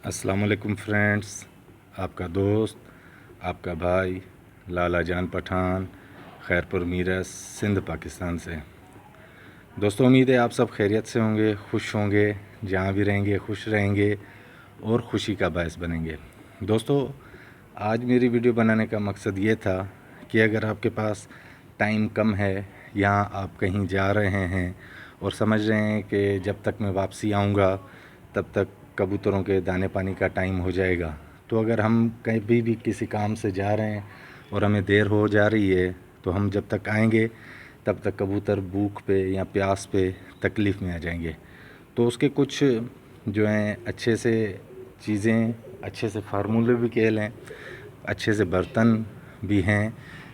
अस्सलाम वालेकुम फ्रेंड्स, आपका दोस्त, आपका भाई लाला जान पठान, खैरपुर मीरस, सिंध पाकिस्तान से। दोस्तों, उम्मीद है आप सब खैरियत से होंगे, खुश होंगे, जहाँ भी रहेंगे खुश रहेंगे और ख़ुशी का बायस बनेंगे। दोस्तों, आज मेरी वीडियो बनाने का मकसद ये था कि अगर आपके पास टाइम कम है या आप कहीं जा रहे हैं और समझ रहे हैं कि जब तक मैं वापसी आऊँगा तब तक कबूतरों के दाने पानी का टाइम हो जाएगा, तो अगर हम कहीं भी किसी काम से जा रहे हैं और हमें देर हो जा रही है तो हम जब तक आएंगे तब तक कबूतर भूख पे या प्यास पे तकलीफ़ में आ जाएंगे। तो उसके कुछ जो हैं अच्छे से चीज़ें, अच्छे से फार्मूले भी कह लें, अच्छे से बर्तन भी हैं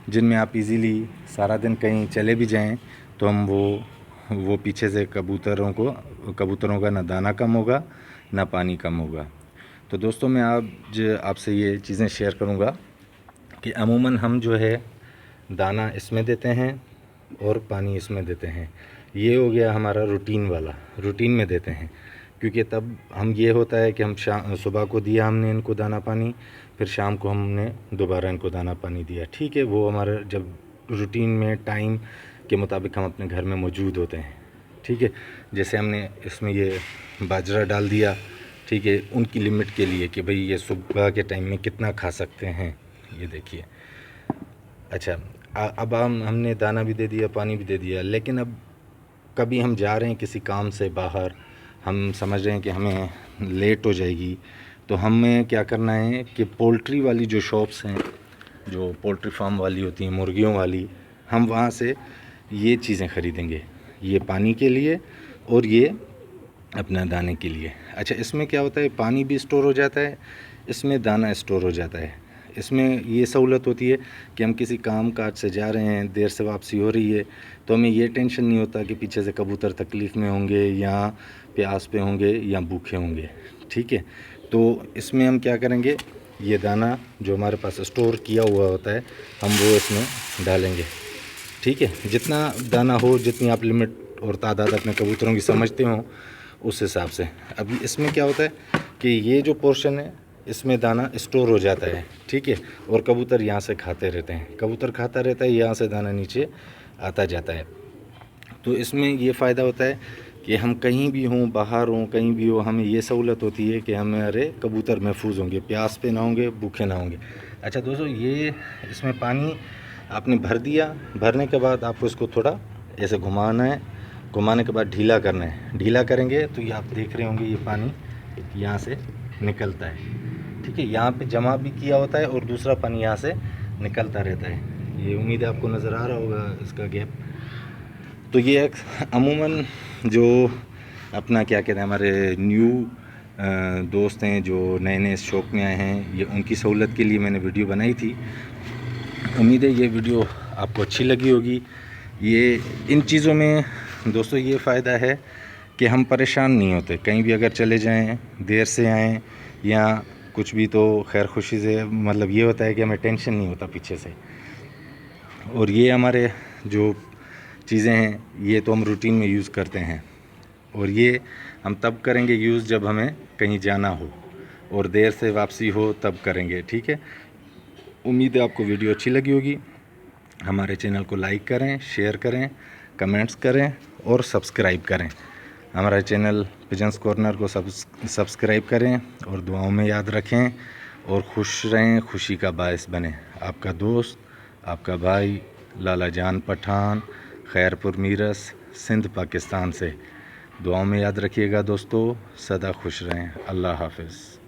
जिनमें आप इजीली सारा दिन कहीं चले भी जाएं तो हम वो पीछे से कबूतरों का ना दाना कम होगा ना पानी कम होगा। तो दोस्तों, मैं आज आपसे ये चीज़ें शेयर करूँगा कि अमूमन हम जो है दाना इसमें देते हैं और पानी इसमें देते हैं। ये हो गया हमारा रूटीन में देते हैं, क्योंकि तब हम ये होता है कि हम सुबह को दिया हमने इनको दाना पानी, फिर शाम को हमने दोबारा इनको दाना पानी दिया। ठीक है, वो हमारा जब रूटीन में टाइम के मुताबिक हम अपने घर में मौजूद होते हैं। ठीक है, जैसे हमने इसमें ये बाजरा डाल दिया, ठीक है, उनकी लिमिट के लिए कि भाई ये सुबह के टाइम में कितना खा सकते हैं, ये देखिए। अच्छा, अब हमने दाना भी दे दिया, पानी भी दे दिया, लेकिन अब कभी हम जा रहे हैं किसी काम से बाहर, हम समझ रहे हैं कि हमें लेट हो जाएगी, तो हमें क्या करना है कि पोल्ट्री वाली जो शॉप्स हैं, जो पोल्ट्री फार्म वाली होती हैं, मुर्गियों वाली, हम वहाँ से ये चीज़ें ख़रीदेंगे, ये पानी के लिए और ये अपना दाने के लिए। अच्छा, इसमें क्या होता है, पानी भी स्टोर हो जाता है, इसमें दाना स्टोर हो जाता है। इसमें ये सहूलत होती है कि हम किसी काम काज से जा रहे हैं, देर से वापसी हो रही है, तो हमें ये टेंशन नहीं होता कि पीछे से कबूतर तकलीफ़ में होंगे या प्यास पे होंगे या भूखे होंगे। ठीक है, तो इसमें हम क्या करेंगे, ये दाना जो हमारे पास स्टोर किया हुआ होता है हम वो इसमें डालेंगे। ठीक है, जितना दाना हो, जितनी आप लिमिट और तादाद अपने कबूतरों की समझते हो उस हिसाब से। अभी इसमें क्या होता है कि ये जो पोर्शन है इसमें दाना स्टोर हो जाता है। ठीक है, और कबूतर यहाँ से खाते रहते हैं, कबूतर खाता रहता है, यहाँ से दाना नीचे आता जाता है। तो इसमें ये फ़ायदा होता है कि हम कहीं भी हों, बाहर हों, कहीं भी हो, हमें ये सहूलत होती है कि हमारे कबूतर महफूज होंगे, प्यास पे ना होंगे, भूखे ना होंगे। अच्छा दोस्तों, ये इसमें पानी आपने भर दिया, भरने के बाद आपको इसको थोड़ा ऐसे घुमाना है, घुमाने के बाद ढीला करना है। ढीला करेंगे तो ये आप देख रहे होंगे ये पानी यहाँ से निकलता है। ठीक है, यहाँ पे जमा भी किया होता है और दूसरा पानी यहाँ से निकलता रहता है। ये उम्मीद है आपको नज़र आ रहा होगा इसका गैप। तो ये एक अमूमन जो अपना क्या कहते हैं, हमारे न्यू दोस्त हैं जो नए नए शौक़ में आए हैं, ये उनकी सहूलत के लिए मैंने वीडियो बनाई थी। उम्मीद है ये वीडियो आपको अच्छी लगी होगी। ये इन चीज़ों में दोस्तों ये फ़ायदा है कि हम परेशान नहीं होते, कहीं भी अगर चले जाएं, देर से आएँ या कुछ भी, तो खैर खुशी से, मतलब ये होता है कि हमें टेंशन नहीं होता पीछे से। और ये हमारे जो चीज़ें हैं ये तो हम रूटीन में यूज़ करते हैं, और ये हम तब करेंगे यूज़ जब हमें कहीं जाना हो और देर से वापसी हो तब करेंगे। ठीक है, उम्मीद है आपको वीडियो अच्छी लगी होगी। हमारे चैनल को लाइक करें, शेयर करें, कमेंट्स करें और सब्सक्राइब करें। हमारा चैनल पिजन्स कॉर्नर को सब्सक्राइब करें और दुआओं में याद रखें और खुश रहें, खुशी का बायस बने। आपका दोस्त, आपका भाई लाला जान पठान, खैरपुर मीरस, सिंध पाकिस्तान से। दुआओं में याद रखिएगा दोस्तों, सदा खुश रहें। अल्लाह हाफ़िज़।